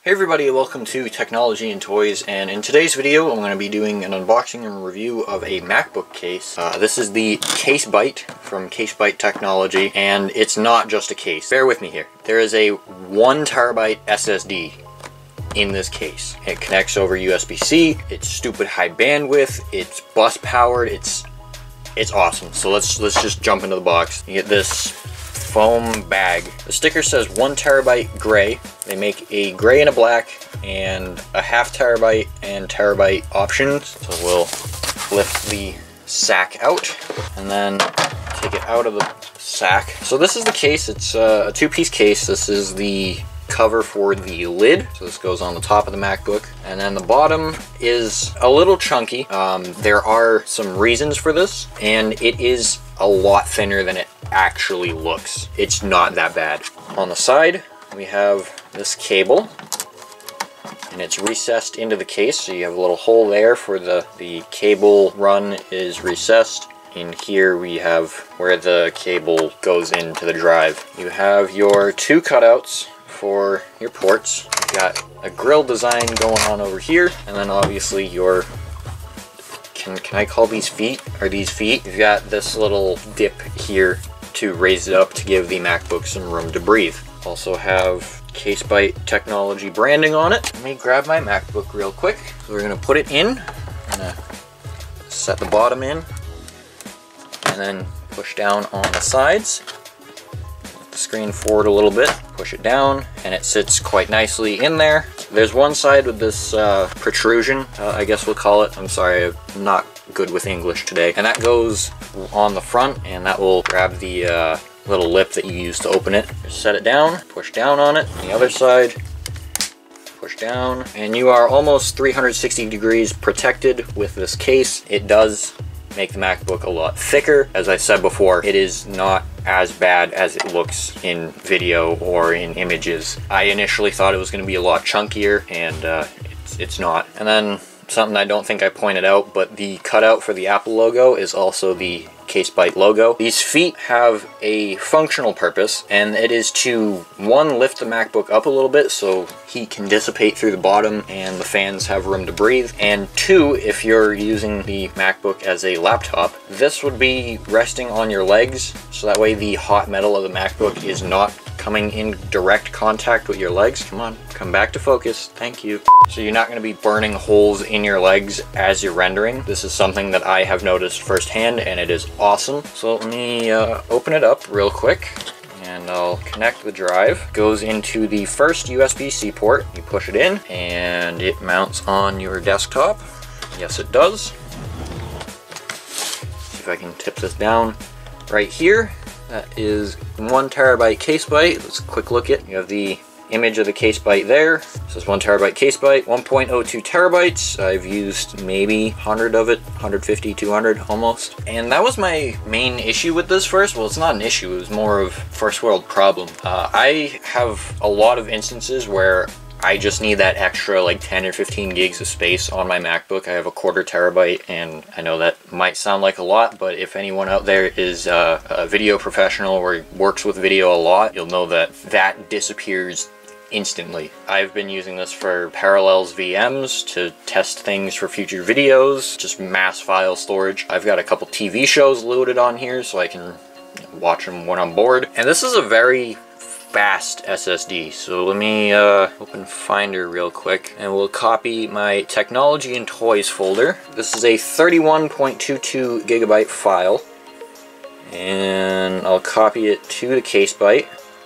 Hey everybody, welcome to Technology and Toys, and in today's video I'm going to be doing an unboxing and review of a MacBook case. This is the Case Byte from Case Byte Technology, and it's not just a case. Bear with me here. There is a 1 terabyte SSD in this case. It connects over USB-C, it's stupid high bandwidth, it's bus powered, it's awesome. So let's just jump into the box. You get this foam bag. The sticker says 1 terabyte gray. They make a gray and a black and a ½ terabyte and terabyte options. So we'll lift the sack out and then take it out of the sack. So this is the case. It's a two-piece case. This is the cover for the lid. So this goes on the top of the MacBook. And then the bottom is a little chunky. There are some reasons for this, and it is a lot thinner than it actually looks. It's not that bad. On the side, we have this cable, and it's recessed into the case, so you have a little hole there for the cable run is recessed. In here we have where the cable goes into the drive. You have your two cutouts for your ports. You've got a grill design going on over here, and then obviously your can I call these feet? Are these feet? You've got this little dip here to raise it up to give the MacBook some room to breathe. Also have Case Byte Technology branding on it. Let me grab my MacBook real quick. So we're gonna put it in. I'm gonna set the bottom in and then push down on the sides. Lift the screen forward a little bit, push it down, and it sits quite nicely in there. There's one side with this protrusion, I guess we'll call it. I'm sorry, I'm not good with English today. And that goes on the front, and that will grab the little lip that you use to open it. Just set it down, push down on it. On the other side, push down, and you are almost 360 degrees protected with this case. It does make the MacBook a lot thicker. As I said before, it is not as bad as it looks in video or in images. I initially thought it was going to be a lot chunkier, and it's not. And then something I don't think I pointed out, but the cutout for the Apple logo is also the Case Byte logo. These feet have a functional purpose, and it is to, one, lift the MacBook up a little bit so heat can dissipate through the bottom and the fans have room to breathe, and two, if you're using the MacBook as a laptop, this would be resting on your legs, so that way the hot metal of the MacBook is not coming in direct contact with your legs. Come on, come back to focus. Thank you. So you're not going to be burning holes in your legs as you're rendering. This is something that I have noticed firsthand, and it is awesome. So let me open it up real quick, and I'll connect the drive. Goes into the first USB-C port. You push it in, and it mounts on your desktop. Yes, it does. See if I can tip this down right here. That is 1 terabyte Case Byte. Let's quick look at it. You have the image of the Case Byte there. This is 1 terabyte Case Byte, 1.02 terabytes. I've used maybe 100 of it, 150, 200 almost. And that was my main issue with this first. Well, it's not an issue, it was more of first world problem. I have a lot of instances where I just need that extra like 10 or 15 gigs of space on my MacBook. I have a 1/4 terabyte, and I know that might sound like a lot, but if anyone out there is a video professional or works with video a lot, you'll know that that disappears instantly. I've been using this for Parallels VMs to test things for future videos, just mass file storage. I've got a couple TV shows loaded on here so I can watch them when I'm bored. And this is a very fast SSD, so let me open Finder real quick, and we'll copy my Technology and Toys folder. This is a 31.22 gigabyte file, and I'll copy it to the Case Byte,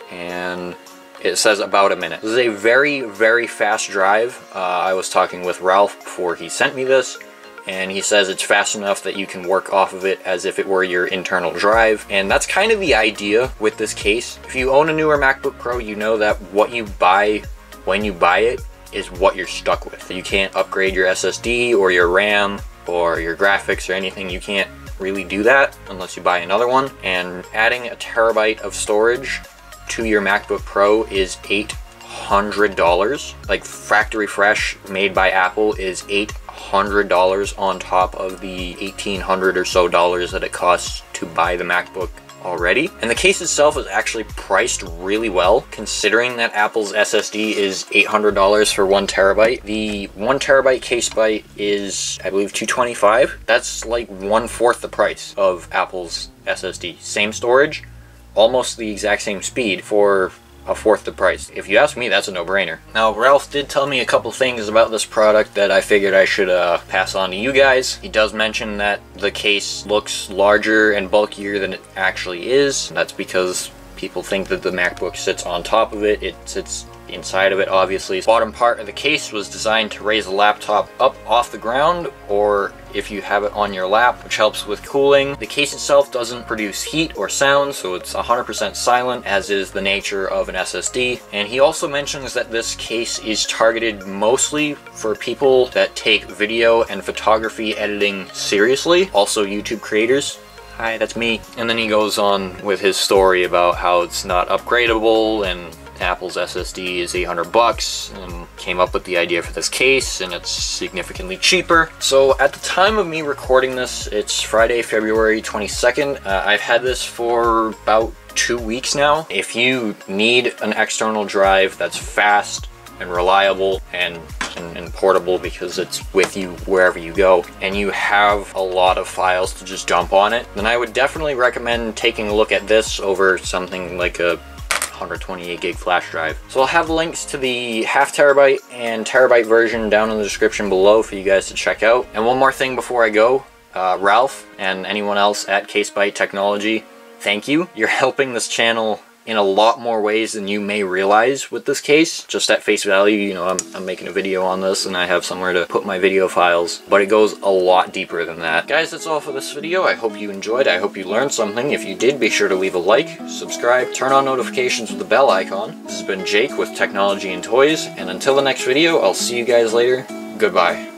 and it says about a minute. This is a very, very fast drive. I was talking with Ralph before he sent me this, and he says it's fast enough that you can work off of it as if it were your internal drive. And that's kind of the idea with this case. If you own a newer MacBook Pro, you know that what you buy when you buy it is what you're stuck with. You can't upgrade your SSD or your RAM or your graphics or anything. You can't really do that unless you buy another one. And adding a terabyte of storage to your MacBook Pro is $800. Like factory fresh made by Apple is $800 on top of the $1,800 or so that it costs to buy the MacBook already. And the case itself is actually priced really well, considering that Apple's SSD is $800 for 1 terabyte. The 1 terabyte Case Byte is, I believe, $225. That's like 1/4 the price of Apple's SSD. Same storage, almost the exact same speed for 1/4 the price. If you ask me, that's a no-brainer. Now, Ralph did tell me a couple things about this product that I figured I should pass on to you guys. He does mention that the case looks larger and bulkier than it actually is. That's because people think that the MacBook sits on top of it. It sits inside of it, obviously. The bottom part of the case was designed to raise the laptop up off the ground, or if you have it on your lap, which helps with cooling. The case itself doesn't produce heat or sound, so it's 100% silent, as is the nature of an SSD. And he also mentions that this case is targeted mostly for people that take video and photography editing seriously, also YouTube creators. Hi, that's me. And then he goes on with his story about how it's not upgradable, and Apple's SSD is $800 and came up with the idea for this case, and it's significantly cheaper. So at the time of me recording this, it's Friday, February 22nd. I've had this for about 2 weeks now. If you need an external drive that's fast and reliable and portable because it's with you wherever you go, and you have a lot of files to just dump on it, then I would definitely recommend taking a look at this over something like a 128 gig flash drive. So I'll have links to the 1/2 terabyte and terabyte version down in the description below for you guys to check out. And one more thing before I go, Ralph and anyone else at Case Byte Technology, thank you. You're helping this channel in a lot more ways than you may realize with this case. Just at face value, you know, I'm making a video on this and I have somewhere to put my video files, but it goes a lot deeper than that. Guys, that's all for this video. I hope you enjoyed. I hope you learned something. If you did, be sure to leave a like, subscribe, turn on notifications with the bell icon. This has been Jake with Technology and Toys, and until the next video, I'll see you guys later. Goodbye.